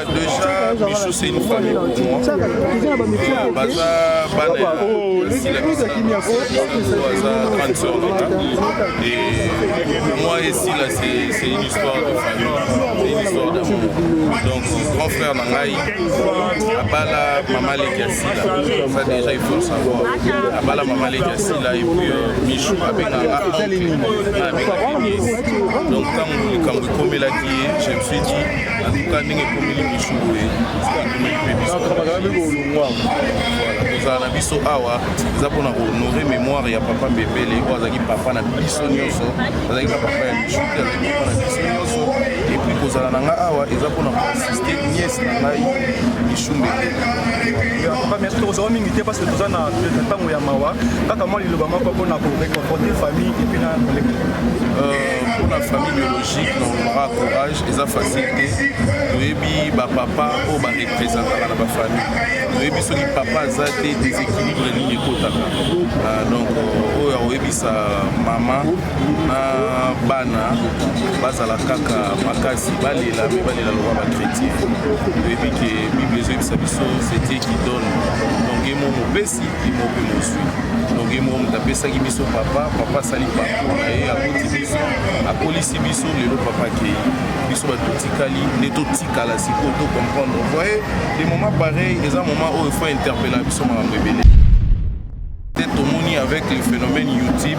Déjà, Michou, c'est une famille pour moi. Baza, et pour moi, ici, là, c'est une histoire de famille, c'est une histoire d'amour. Donc, grand frère Nangaï, Abala, Maman Legassi, ça déjà, il faut le savoir. Abala, Maman Legassi, là, et puis Michou, Abenganga, donc, quand vous commettez la guille, je me suis dit, en tout cas, nous avons commis Michou, na biso awa za pona honorer mémoire ya papa Mbembele ko azaki papa na biso nyonso azaki papa ya Michou azaki papa na biso nyonso et puis kozala na nga awa eza pona assister nièce na ngai Michou Mbembele papa merci to mingi te parce que toza na tango ya mawa kaka moi liloba moko pona ko réconforter famille et puis na pour la famille biologique on aura courage eza facilité toyebi ba papa o ba représenter na ba famille toyebi soki papa azate déséquilibre ligne ekotaka donc oyo oyebisa mama na bana bazala kaka makasi balela me balela loba bachrétien toyebi ke bible ezoyebisa biso c'est Dieu qui donne donc emo mopesi emo mpe moswi donc emo moto apesaki biso papa asali parcours na ye akoti biso akolisi biso lelo papa akei biso batotikali nde totikala sikoyo to comprendre vous voyez des moments pareils eza moment oyo il faut interpeller biso makambo ebele tomoni avec le phénomène YouTube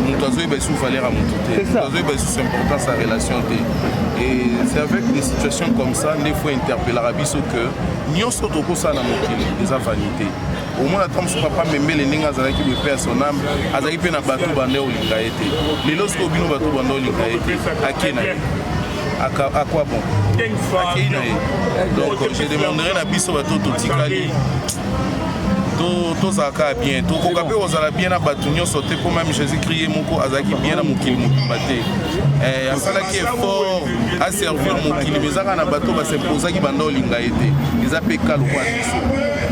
moto azoyeba lisusu valeur ya moto te moto azoyeba lisusu importance ya relation te et c'est avec des situations comme ça nde faut interpellera biso que nyonso tokosala na mokili eza vanité omona ata mosu papa Mbembele ndenge azalaki bope ya son âme azalaki mpe na bato bande olinga ye te lelo soki obino bato bande olinga ye te ake na ye à quoi bon akei na ye donc je demanderai na biso bato totikali tozalaka bien tokoka mpe kozala bien na bato nyonso te mpo même jésus-christ ye moko azalaki bien na mokili mobimba te asalaki effort aservir mokili me ezaka na bato basepozaki banda olinga ye te eza mpe kalukwa na biso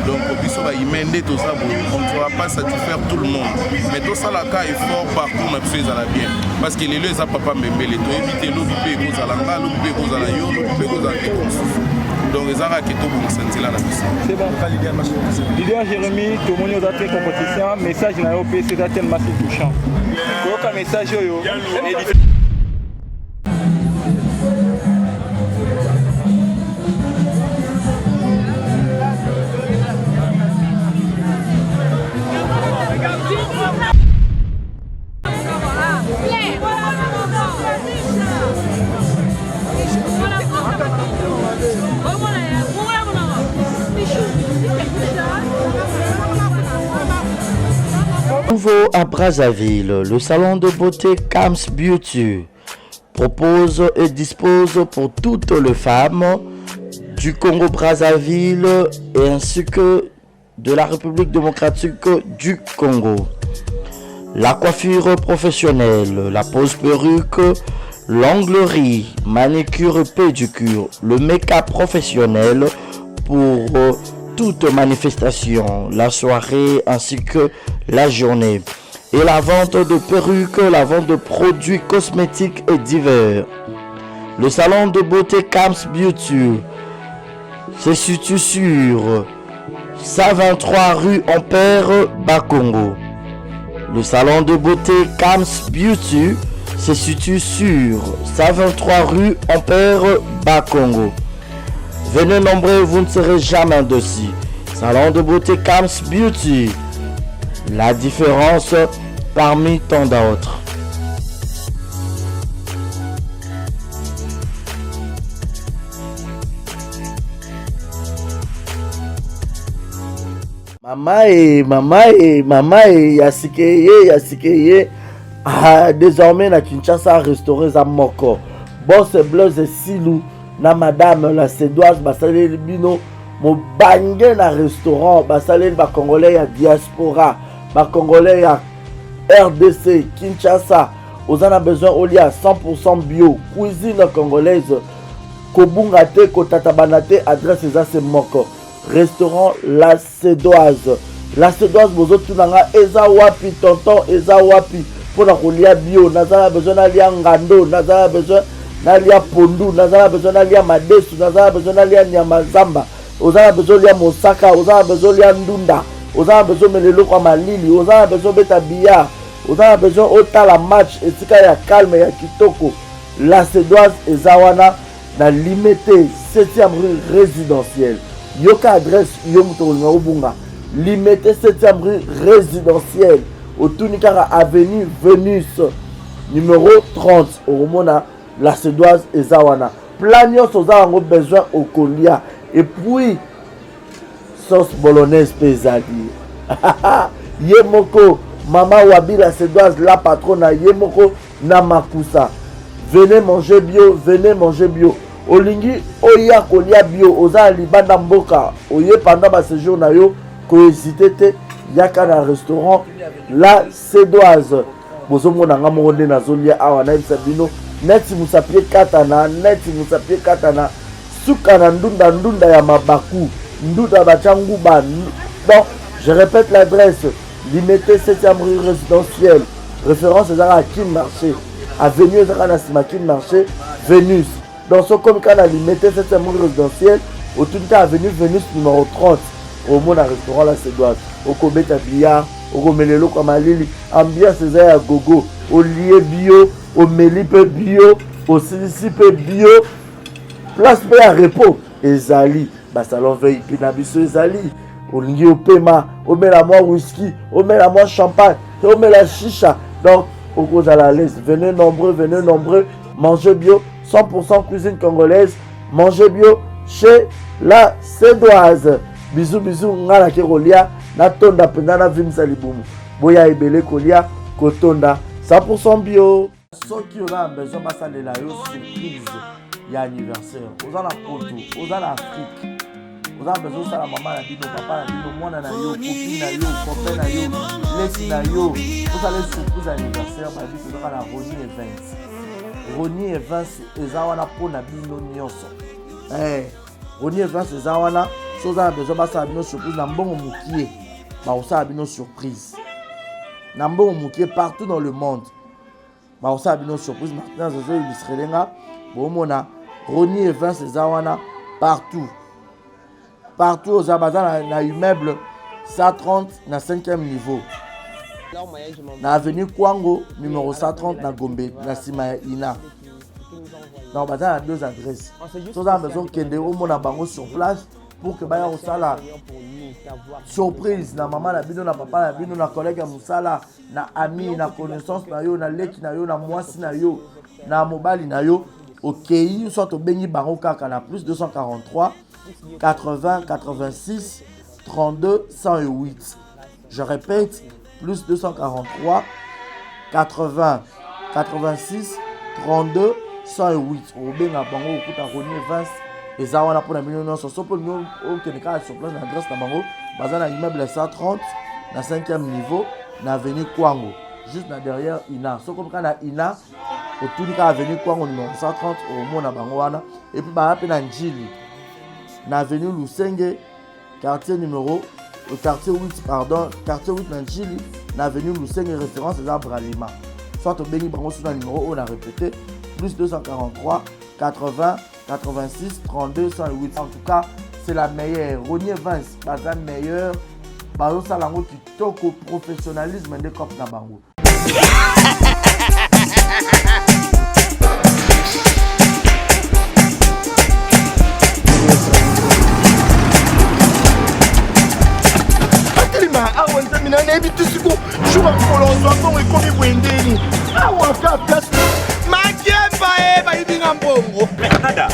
donc biso bahumain nde toza boye on ne pourra pas satisfaire tout le monde mais tosalaka effort partout na biso ezala bien parce que lelo eza papa Mbembele toyebi te lobi mpe ekozala nga lobi mpe ekozala yo lobi mpe ekozala te mosusu donc ezaka ke tobongisa nzela na biso c'est bon Lydia Jérémy tomoni oza te compétition message na yo mpe c'est tellement si touchant koyoka message oyo Nouveau à Brazzaville, le salon de beauté Kams Beauty propose et dispose pour toutes les femmes du Congo-Brazzaville et ainsi que de la République démocratique du Congo. La coiffure professionnelle, la pose perruque, l'onglerie, manicure et pédicure, le make-up professionnel pour toute manifestation, la soirée ainsi que la journée. Et la vente de perruques, la vente de produits cosmétiques et divers. Le salon de beauté Kams Beauty se situe sur 123 rue Ampère, Bakongo. Le salon de beauté Kams Beauty se situe sur 123 rue Ampère, Bakongo. Venez nombreux, vous ne serez jamais dessus. Salon de beauté Kams Beauty. La différence parmi tant d'autres. Mama yasikeye. Ah, désormais na Kinshasa restauré za moko. Boss Blaise Silou na madame la Sédoise basaleli bino mo bange na restaurant basaleli ba congolais ya diaspora, ba congolais ya RDC Kinshasa. Vous en avez besoin au lit à 100% bio, cuisine congolaise. Kobunga te kotatabana te, adresse c'est moko. Restaurant La Sédoise. La Sédoise bozo tunanga eza wapi tonton eza wapi pour la kolia bio, nazala besoin d'aller ngando, nazala besoin nalia pondu, nazala besoin nalia madesu, nazala besoin nalia nyama zamba, ozala besoin lia mosaka, ozala besoin lia ndunda, ozala besoin melelo kwa malili, ozala besoin beta billard, ozala besoin otala match etika ya calme ya kitoko. La Cédoise ezawana na limité 7e rue résidentielle. Yoka adresse yomutolinga obunga. Limité 7e rue résidentielle. Otunikara avenue Vénus numéro 30. Oromona la Cédoise ezawana. Planios ozawango besoin au colia. Et puis sauce bolognaise pesadi. Yemoko Mama Wabi la Cédoise la patronne Yemoko Namakusa. Venez manger bio, venez manger bio. Olingi oya kolia bio, oza libanda mboka. Oye pendant ma séjour na yo, ko hésité te yaka na restaurant la Cédoise. Bozo mona nga monde na zolia awa na bino. Neti musapie katana. Suka na ndunda ya mabaku. Ndunda bachangu ba. Bon, je répète l'adresse. Limité 7e rue résidentielle. Référence à Kim Marché. Avenue Zakanassimakin Marché, Vénus. Dans ce comme quand on a limité 7e rue résidentielle, au tout cas avenue Vénus numéro 30. Au monde restaurant la Cédoise. Au Kobeta Billard, au Romelelo Kamalili, ambiance à gogo, au lié bio, au Melipe bio, au Silicipe bio. Place B à repos. Ezali, salon veille, Pinabiso Ezali. Au lié au Pema, au Mélamois whisky, au Mélamois champagne, au Mélamois chicha. Donc, au cause à la laisse. Venez nombreux, mangez bio, 100% cuisine congolaise, mangez bio chez la Cédoise. Bisous, ngala kerolia, na tonda pendana vimsa libumu. Boya ebele kolia, kotonda, 100% bio. Ceux qui ont besoin de ça, la surprise, il y a anniversaire. Aux en Poto, aux en Afrique. Vous avez besoin de ça, la maman a dit, papa a dit, moi na yo, copine na yo, copain na yo, laisse na yo. Vous allez surprise anniversaire, ma vie, vous aurez la Ronnie Evans. Ronnie Evans, ezawana pour na bino nyonso. Ronnie Evans, ezawana, si vous avez besoin de ça, bino surprise, na mbongo mukie, ma osa bino surprise. Na mbongo mukie partout dans le monde. Ma osa bino surprise, maintenant, je vais illustrer les gars. Bon, mona, Ronnie Evans, ezawana, partout. Partout aux Abazans, na immeuble 130 na 5e niveau. Na avenue Kwango, numéro 130 na Gombe, na Sima Ina. Na Abazan a 2 adresses. Si vous avez besoin de au monde bango sur place pour que baya osala surprise na maman na bino na papa na bino na collègue ya musala na ami na connaissance na yo na leki na yo na mwasi na yo na mobali na yo. OK, soit au bengi bango kaka na plus 243 80 86 32 108. Je répète, plus 243 80 86 32 108. Au benga bango okuta Ronnie Evans ezawana pour la million so so pour nous au Kenya sur place l'adresse na bango bazana immeuble 130 na 5e niveau na avenue Kwango juste na derrière Ina. So comme kana Ina au tout cas avenue Kwango numéro 130 au mona bango wana et puis ba na Njili na avenue Lusenge, quartier 8 Nanjili, na avenue Lusenge, référence à Bralima. Soit au Béni Brango sur le numéro, on a répété, plus 243 80 86 32 108. En tout cas, c'est la meilleure. Ronnie Evans, la meilleure. Bazo Salango qui toque au professionnalisme des copes Nabango. Awa ntamina na ebi tusiku shuka kolonzo mbongo ekomi bwendeni awa ka place makemba ba ibinga mbongo. Nada,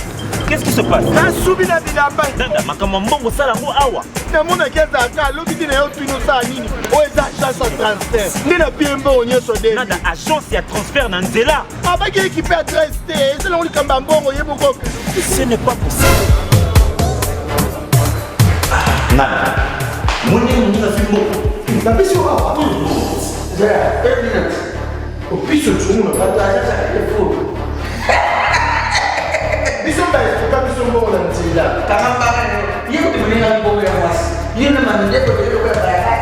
qu'est-ce qui se passe? Nasubi na bilamba Nada makama mbongo sala ngo awa na mona keza ka lobi na yo twino sa nini o eza chance transfert ndina piembo nyoso de Nada agence ya transfert na nzela abaki équipe adresse te c'est là on likamba mbongo yeboko. Ce n'est pas possible. Nada Moni fimbo. La mission a j'ai 1 minute. Au plus ce jour on va partager ça avec vous. Mission pas mission bon là nzela. Karamba yebo timulina mbogo ya mwasi. Yena manende ko yo kwa baya.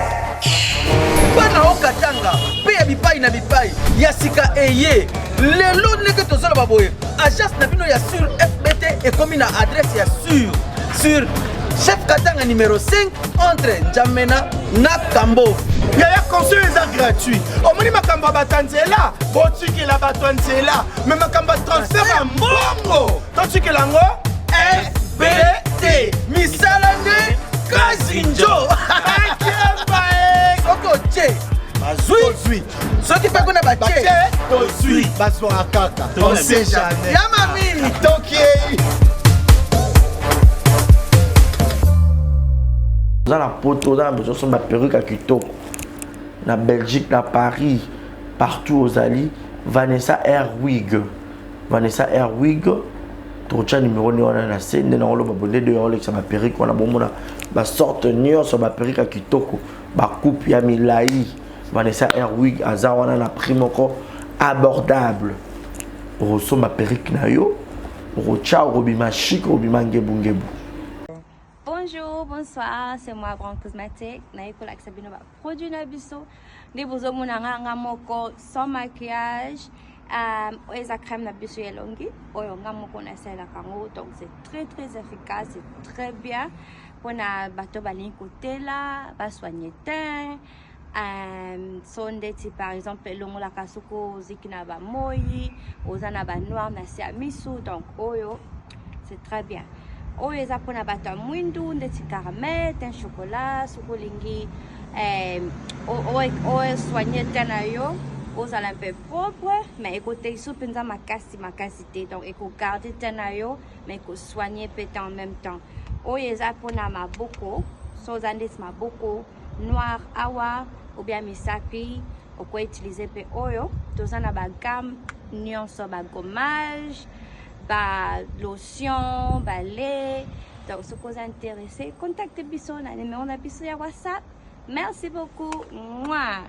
Bana okatanga pe ya bipai na bipai Yassika Eye. Les lots n'est que tout seul baboye. Agence Nabino ya sur FBT et comme une adresse ya sur chef Katanga numéro 5 entre Njamena na Kambo. Yaya conseil est gratuit. Au moins makamba batanzela, botiki la batanzela, mais makamba transfert en bongo. Tandis que lango FBT Misalane Kazinjo. Soko che Mazui. Ceux qui peuvent connaître Baché, Tozui, Baswara Kaka. On sait jamais. Yamami, Tokiei. Dans la poto, dans la perruque à Kitoko, na Belgique, na Paris, partout aux alliés, Vanessa Airwig. Vanessa Airwig, tu as numéro on a la scène, on a abonné de Rolex à ma perruque, on a bon ma sorte nion sur ma perruque à Kitoko, ma coupe Yamilai. Vanessa Airwig, Azawana na prime encore abordable. Rosso ma perruque na yo, Rocha, Robima chic, Robima ngebungebu. Bonjour, bonsoir, c'est moi Brand Cosmétique. Naiko la Sabino va produit Nabiso. Des besoins mon moko sans maquillage. Eza crème Nabiso yelongi. Oyo ngamoko na sela kango. Donc c'est très efficace, c'est très bien. Pour na bateau balin côté là, va soigner teint. Sondeti par exemple longo la kasuko zikina ba moyi, ozana ba noir na siamisu. Donc oyo c'est très bien. Oyo eza pona bato mwindu ndeti caramel, teint chocolat, sukolingi oyo soigner tena yo, ozala un peu propre, mais écoutez sous penza makasi te, donc éco garder tena yo, mais éco soigner peut en même temps. Oyo eza pona maboko, so zandis maboko noir awa ou bien misapi, on peut utiliser pe oyo, tozana ba gamme nyonso ba gommage, ba lotion, ba lait. Donc, si vous êtes intéressé, contactez Bisso, on a le numéro de Bisso sur WhatsApp. Merci beaucoup. Mouah.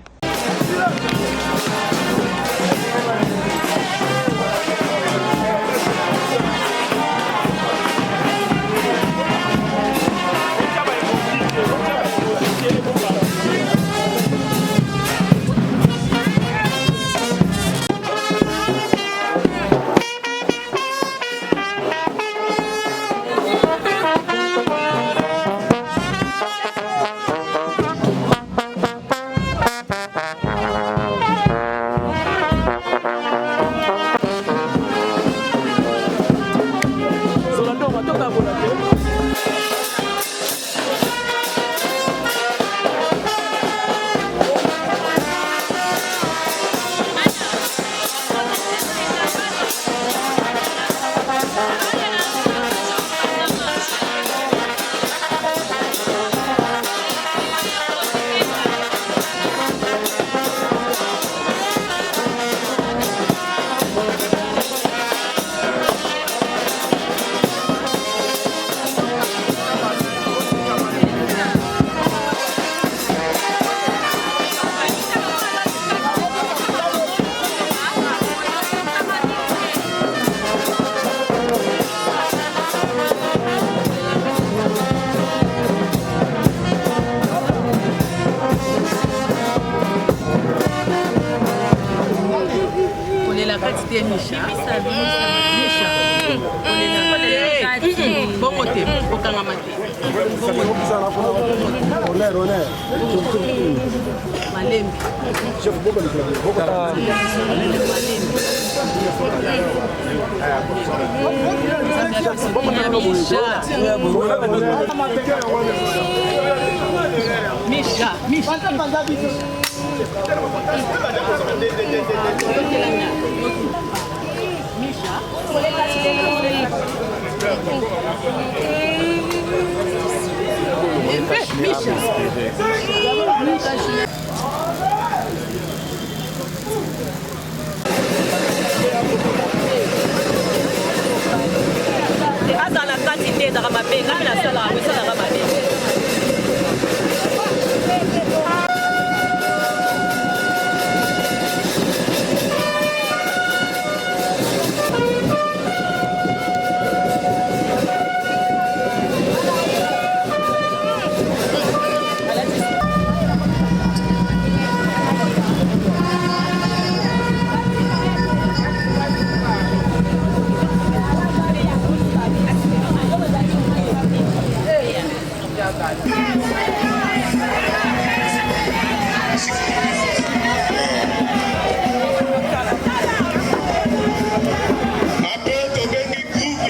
Après, Tobengi groupe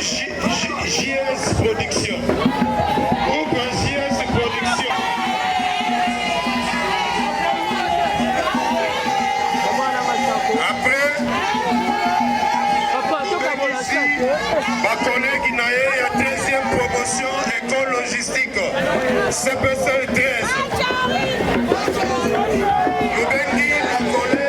JS Production. Groupe JS Production. Après, ma collègue Naé, la 13e promotion école logistique. CPCL 13. Tobengi, ma collègue.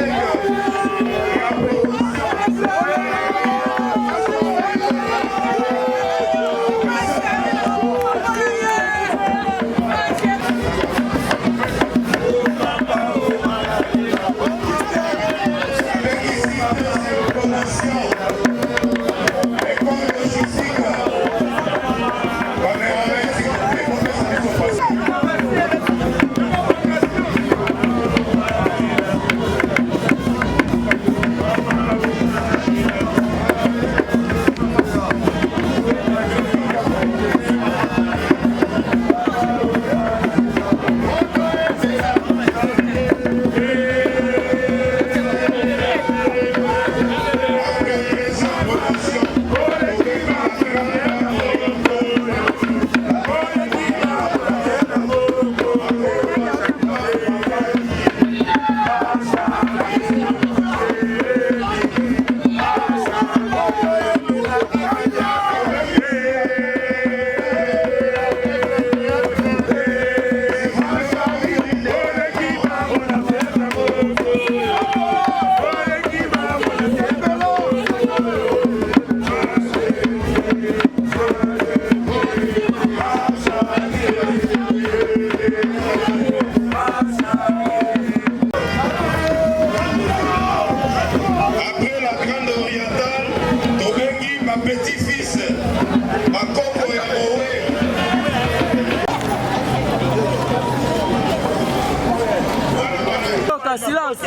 Silence.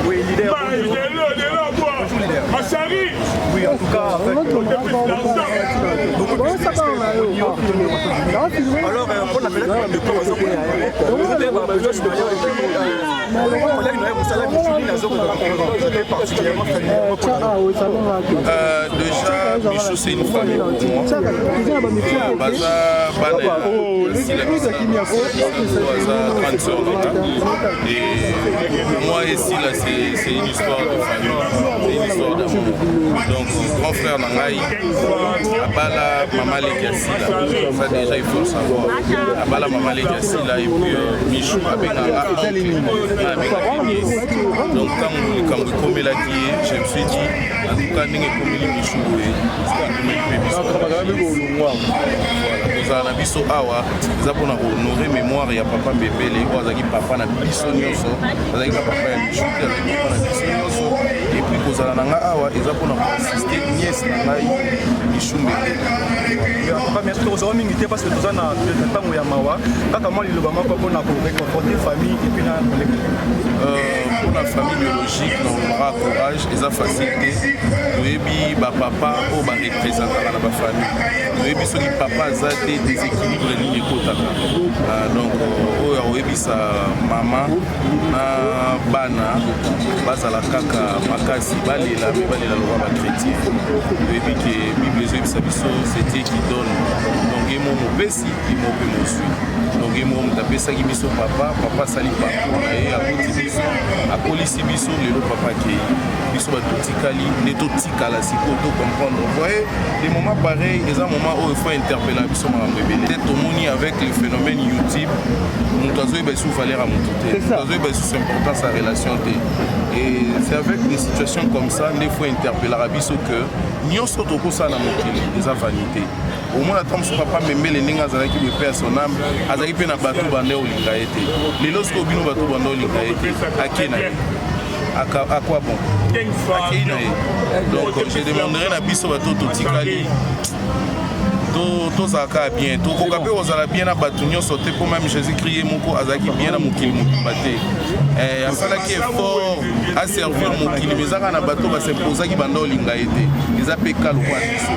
Oui, leader. Oui, en tout cas, avec beaucoup de alors, on appelle ça de déjà, Michou, c'est une famille pour moi. Baza, et moi ici, là, c'est une histoire de famille, c'est une histoire d'amour. Donc, grand frère Nangaï, Abala, Maman Legassi, là, ça déjà il faut le savoir. Abala, Maman Legassi, là, et puis Michou, Abenganga, donc, quand vous commis la qui je me suis dit, en tout cas, nous avons commis Michou, nous avons biso awa, nous avons honoré mémoire ya papa Mbebele, azaki papa na biso nyonso, azaki papa ya Michou, azaki papa na biso nyonso, et puis kozala nanga awa, eza pona assister nièce na ngai Michou Mbebele. Papa merci tozala mingi te parce que toza na ntango ya mawa, kaka mwa liloba moko mpona koréconforter famille et puis na collègue. Pour la famille biologique, on aura courage, et ça facilité. Nous papa ou représentant dans la famille. Nous avons dit papa a des déséquilibres de ligne kotaka. Donc, on a sa maman, na bana, bazala kaka makasi, balela la loi chrétien. Nous avons dit que la Bible c'est Dieu qui donne. Donc, il m'a mopesi, il m'a mosu. Donc, il m'a tapé biso papa sali papa. Et à côté biso, à polisi biso, le papa qui biso ba totikali, ne totikala siko to comprendre. Vous voyez, des moments pareils, des moments où il faut interpeller biso ma mbebele. Peut-être au moni avec le phénomène YouTube, mon oiseau est sous valeur à mon côté. Mon oiseau est sous importance à relation. Et c'est avec des situations comme ça, il faut interpeller à biso que nous sommes au ça dans notre des vanité. Au moins, attends, ce papa me met les ningas avec qui me perd son âme, avec qui na bateau bandé au lingaete. Les lorsque au bino bateau bandé au lingaete, à qui n'a à quoi bon? Donc, je demanderai à biso bateau totikali. tozalaka bien tokoka mpe kozala bien na bato nyonso te mpo meme Jésus-Christ moko azalaki bien na mokili mobimba te asalaki effort aservir mokili mais ezaka na bato basepozaki banda olinga ye te eza mpe ka lokwa biso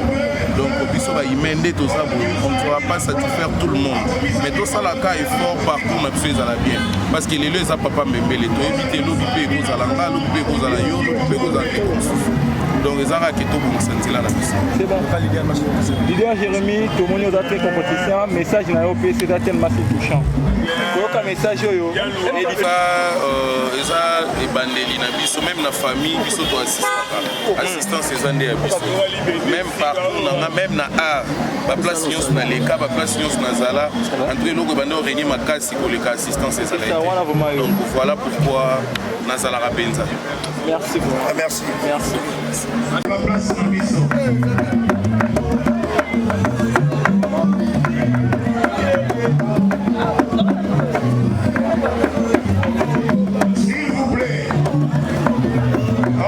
donc biso bahumain nde toza boye on ne va pas satisfaire tout le monde mais tosalaka effort parcours na biso ezala bien parce que lelo eza papa mbembele toyebi te lobi mpe ekozala nga lobi mpe ekozala yo lobi mpe ekozala te mosusu donc ezalaka ke tobongisa nzela na biso. C'est bon. Leader Jérémy, tout le monde est très compétition, message na yo PC c'est tellement touchant. Koyoka message oyo eza ebandeli na biso même na famille biso to assistance eza nde ya biso même partout nanga même na art baplace nyonso na leka baplace nyonso nazala entre eloko ebande orenie makasi koleka assistance ezala donc voilà pourquoi nazalaka mpenza. Merci beaucoup. Merci. Merci. S'il vous plaît.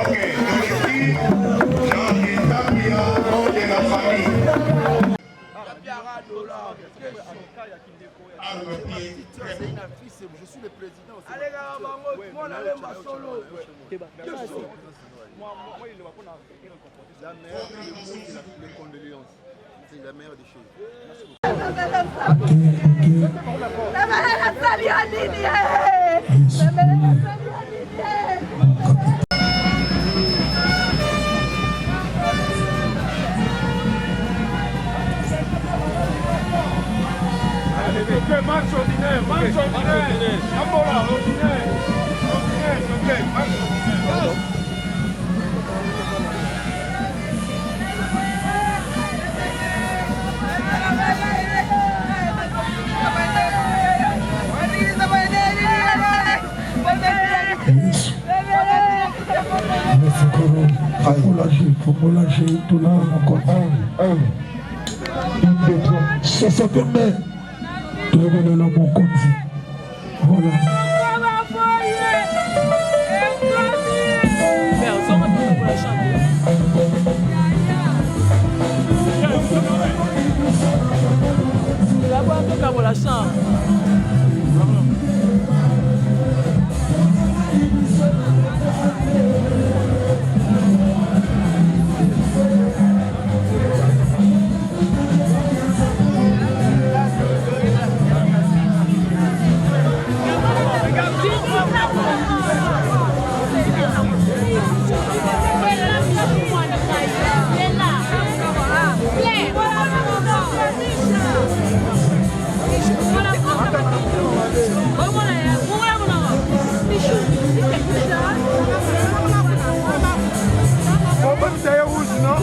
Ok, aujourd'hui, Jean et Tapia de la famille. Je suis le président. La meilleure des condoléances. C'est la meilleure des choses. Match ordinaire, match ordinaire. Ambola, ordinaire. Ordinaire, s'il vous plaît. Match ordinaire. Faut me lâcher tout le monde encore. C'est ça que met. Révélez le bon côté. Voilà. La chambre. Não,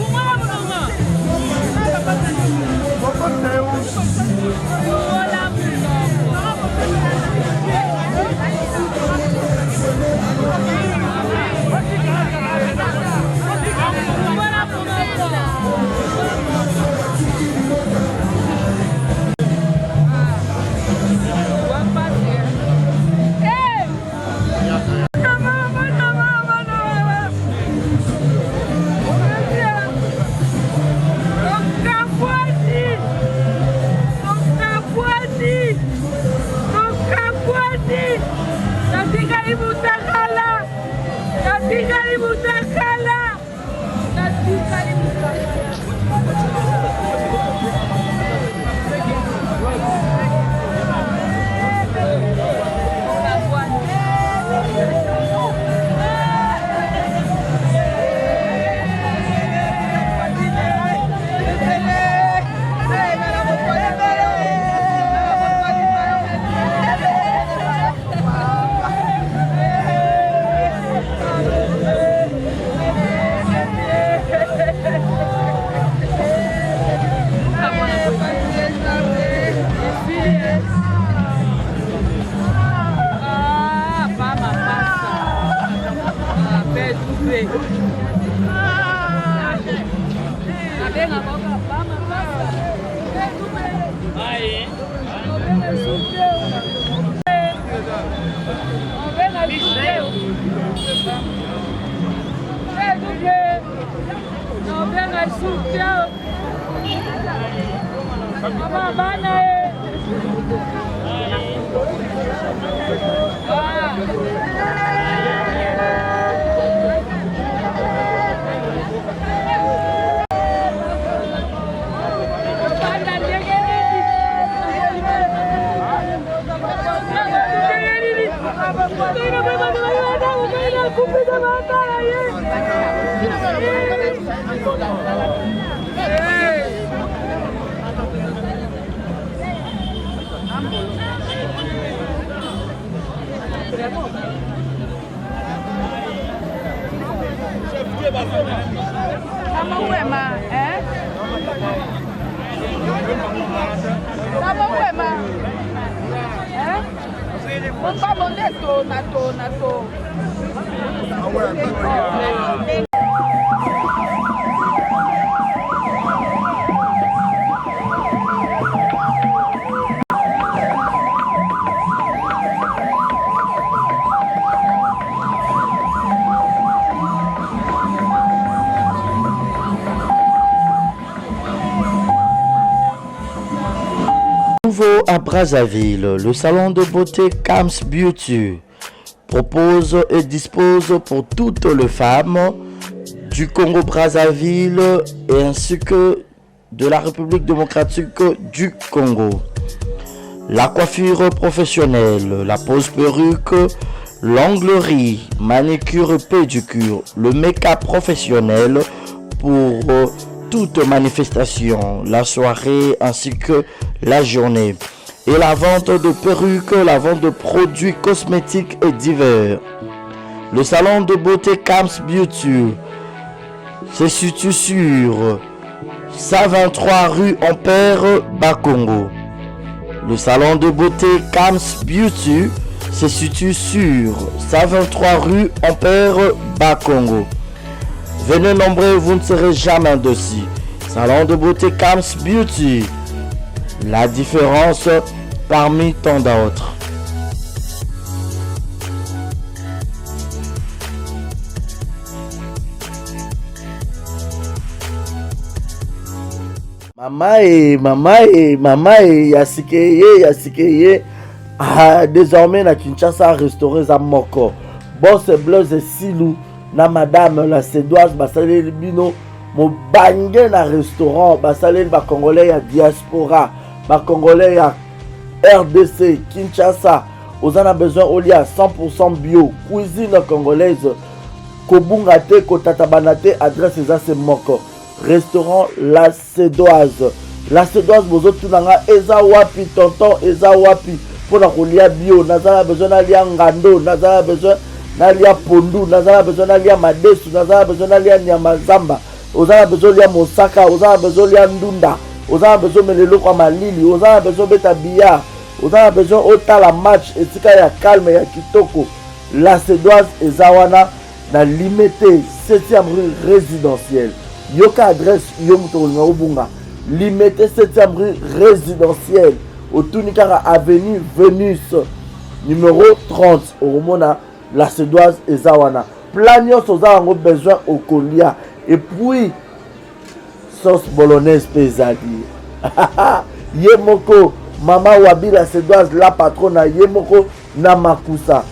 Nouveau à Brazzaville, le salon de beauté Kams Beauty propose et dispose pour toutes les femmes du Congo-Brazzaville et ainsi que de la République démocratique du Congo. La coiffure professionnelle, la pose perruque, l'onglerie, manicure et pédicure, le make-up professionnel pour toute manifestation, la soirée ainsi que la journée. Et la vente de perruques, la vente de produits cosmétiques et divers. Le salon de beauté Kams Beauty se situe sur 123 rue Ampère, Bakongo. Le salon de beauté Kams Beauty se situe sur 123 rue Ampère, Bakongo. Venez nombreux, vous ne serez jamais dessus. Salon de beauté Kams Beauty. La différence parmi tant d'autres. Mama yasikeye. Ah, désormais na Kinshasa restauré za moko. Boss Blaise Silou na madame la Sédoise basaleli bino mo bange na restaurant basaleli ba congolais ya diaspora. Congolais à RDC, Kinshasa, on a besoin au lit à 100% bio, cuisine congolaise, Kobungate, Kotatabanate, adresse c'est Moko. Restaurant La Sédoise. La Sédoise, vous autres, Eza Wapi, tonton, Eza Wapi, pour la lia bio, Nazara besoin d'aller ngando, Nazara besoin d'aller pondu, Nazara besoin d'aller madesu, Nazara besoin d'aller nyamazamba, Ozara besoin d'aller mosaka, Ozara besoin d'aller ndunda. Vous avez besoin de melelo kwa malili, vous avez besoin de billard, vous avez besoin de la match, et tika ya calme ya kitoko. La Sédoise et Zawana na limité 7e rue résidentielle. Yoka adresse Yomuto Obunga. Limité 7e rue résidentielle. Au Tunikara avenue Vénus numéro 30. Au Romona La Sédoise et Zawana. Planios aux avons besoin au Kolia. Et puis sauce bolognaise pesadi. Yemoko, Mama Wabi La Sédoise, la patronne Yemoko Namakusa.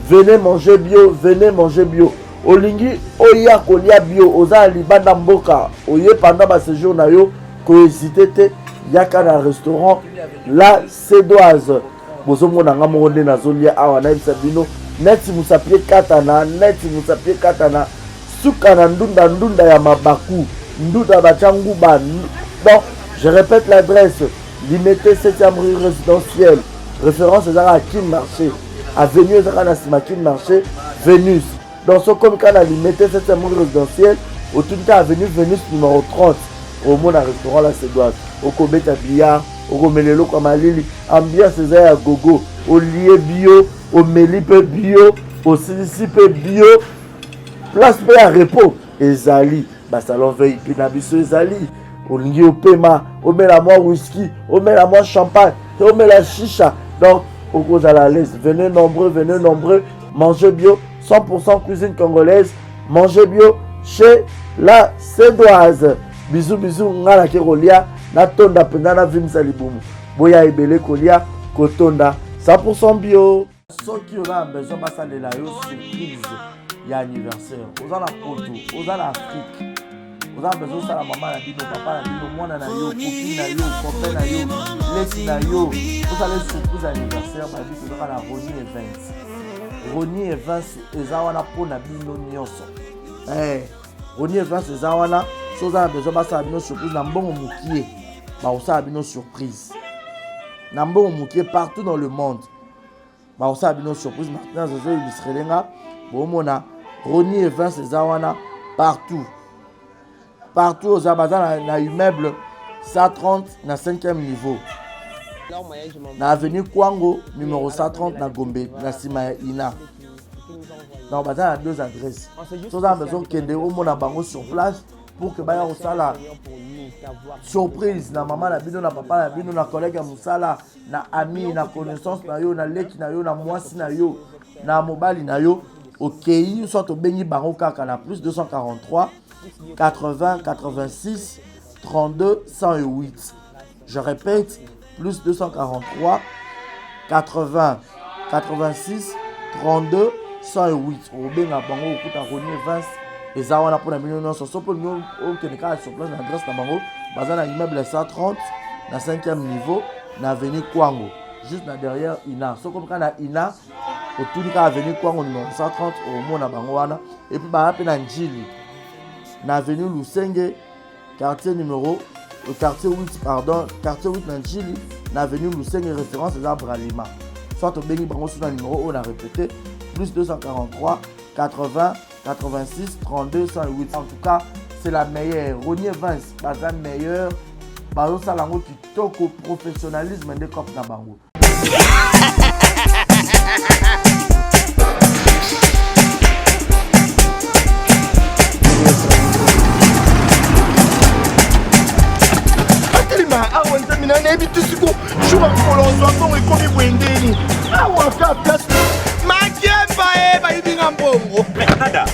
Venez manger bio, venez manger bio. Olingi, Oya Kolia bio, Oza Libanda Mboka, Oye pendant ma séjour na yo, Koesitete, Yaka na restaurant La Sédoise. Bozomo na ngamonde na zolia awa na Sabino, Neti Musapie Katana, Neti Musapie Katana, Suka na ndunda ya mabaku. Ndouda Bachanguba. Bon, je répète l'adresse. Limité 7e rue résidentielle. Référence à Kin Marché. Avenue Zaranasima Kin Marché. Vénus. Dans ce comme cas, limité 7e rue résidentielle. Au tout cas, avenue Vénus numéro 30. Au monde à restaurant La Sédoise. Au Kobeta Billard. Au Romelelo Kamalili. Ambiance à Gogo. Au Lié Bio. Au Melipe Bio. Au Silicipe Bio. Place B à repos. Ezali. Salon veille pinabiso ezali olingi opema omela moi whisky omela moi champagne omela chicha donc au cause à la l'aise venez nombreux mangez bio 100% cuisine congolaise mangez bio chez La Sédoise Bisous bisous ngala ke kolia na tonda penda na vimsa libumu. Boya ebele kolia kotonda 100% bio. Soki on a besoin basa de la yo surprise ya anniversaire. Oza na Poto, oza na Afrique. Oza besoin ça la maman na bino, papa na bino, mwana na yo, copine na yo, copain na yo, lesi na yo. Oza les surprise anniversaire ba bi ko na Ronnie Events. Ronnie Events eza wana pona bino nyonso. Ronnie Events eza wana so oza besoin basa bino surprise na mbongo mukie. Ba osa bino surprise. Na mbongo mukie partout dans le monde. Ba osa bino surprise maintenant zo illustré bomona Ronnie Events ezawana partout aux abazans na immeuble 130 na 5e niveau na avenue Kwango numéro 130 na Gombe na sima ya Ina. Donc bazan a deux adresses. So za besoin kende omona bango sur place pour que baya osala surprise na maman na bino na papa na bino na collègue ya musala na ami na connaissance na yo na leki na yo na mwasi na yo na mobali na yo. Ok, soit au Benny Bango Kaka na plus 243 80 86 32 108. Je répète, plus 243 80 86 32 108. Au Benga Bango Kuta Ronnie Events et Zawana pour la million sur ce point nous au Kenya sur place l'adresse na Bango basé na immeuble 130 na 5e niveau na avenue Kwango juste là derrière Ina. So comme quand na Ina au tout cas avenue Kwango numéro 130 au Mona Bangoana et puis bah na Njili na avenue Lusenge quartier 8 quartier 8 na Njili na avenue Lusenge référence à Bralima soit au Bengi Bango sur le numéro on a répété plus 243 80 86 32 108. En tout cas c'est la meilleure. Ronnie Events bazan meilleur bazo salango kitoko professionnalisme de cop na bango. Awa ntamina nebi tusiku shuka kolonzo bongo ekomi bwendeni awa ka place makemba ba ibinga mbongo. Nada,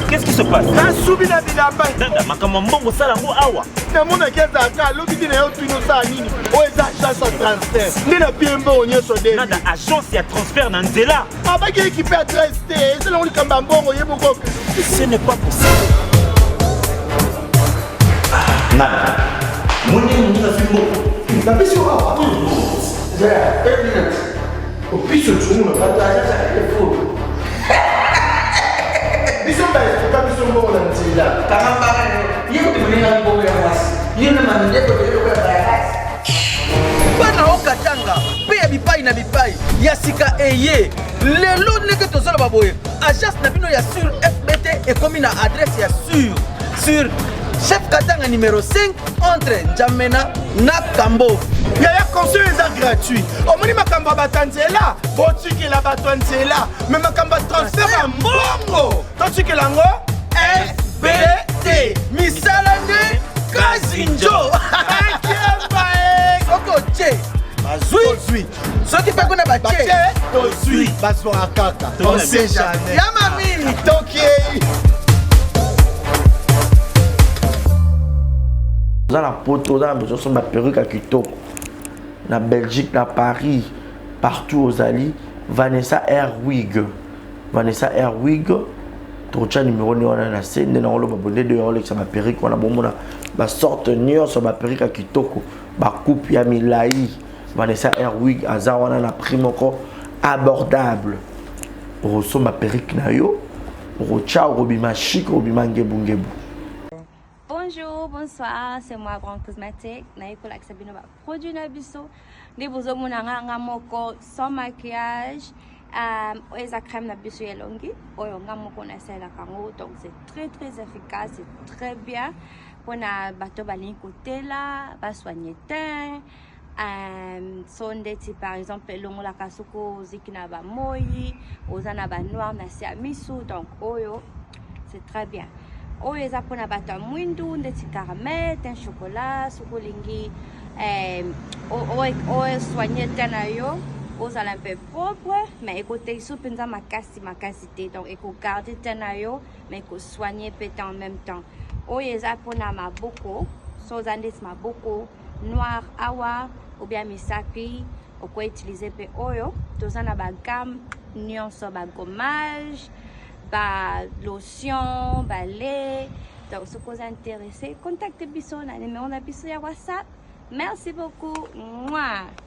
qu'est-ce qui se passe? Nasubi na bilamba Nada makama mbongo sala ngo awa namona keza ka lobi na yo twino sa nini o eza agence ya transfert ndina piembo nyonso de Nada agence ya transfert na nzela abaki équipe adresse te ezela ngoli kamba mbongo yeboko. Ce n'est pas possible. Nada Mwenye mwenye fimbo. Na bisi wa. Ja, 1 minute. O piso tsumu na pata ya telefone. Biso ba ka biso ngo na ntsila. Kangamba yebo timulina ngo ya wasi. Yena manende ko yo ya bayasi. Bana okatanga pe ya bipai na bipai ya sika eye. Lelo neke tozala baboye. Agence na bino ya sur FBT et comme na adresse ya sur Chef Katanga numéro 5 entre Njamena na Kambo. Yaya conseil est gratuit. Omoni makamba batanzela, botiki la batanzela, mais makamba transfert en bongo. Totiki lango FBT. Misalande Kazinjo. Soko che. Bazui. Soki pa kona ba che. Tozui. Basora kaka. On sait jamais. Ya mami. Toki. Dans la Poto, dans la perruque à Kitoko, na Belgique, na Paris, partout aux alliés, Vanessa Airwig, trocha numéro ni wana na scène na olo babonde de olo ça ma perruque wana bomona ba sorte nion sur ma perruque à Kitoko, ba coupe ya milai, Vanessa Airwig azawana na primoko abordable. Roso ma perruque na yo, rocha robima chic robima ngebungebu. Bonjour, bonsoir, c'est moi Brand Cosmétique. Naiko la Sabino va produit Nabiso. Des besoins mon moko sans maquillage. Eza crème Nabiso yelongi. Oyonga moko na sela kango. Donc c'est très efficace, c'est très bien. Pour na bateau balin côté là, va soigner teint. Sondeti par exemple longo la kasuko zikina ba moi, ozana ba noir na siamisu. Donc oyo c'est très bien. Oyo eza pona bato ya mwindu ndeti caramel, teint chocolat, sukolingi oyo soigner teint na yo ozala un peu propre mais ekote iso penza makasi te donc eko garder teint na yo mais eko soigner peut en même temps. Oyo eza pona maboko so zandis maboko noir awa ou bien misapi on peut utiliser pe oyo tozana ba gamme nyonso ba gommage ba lotion ba lait donc si vous êtes intéressé contactez biso na numéro na biso ya WhatsApp. Merci beaucoup. Mouah.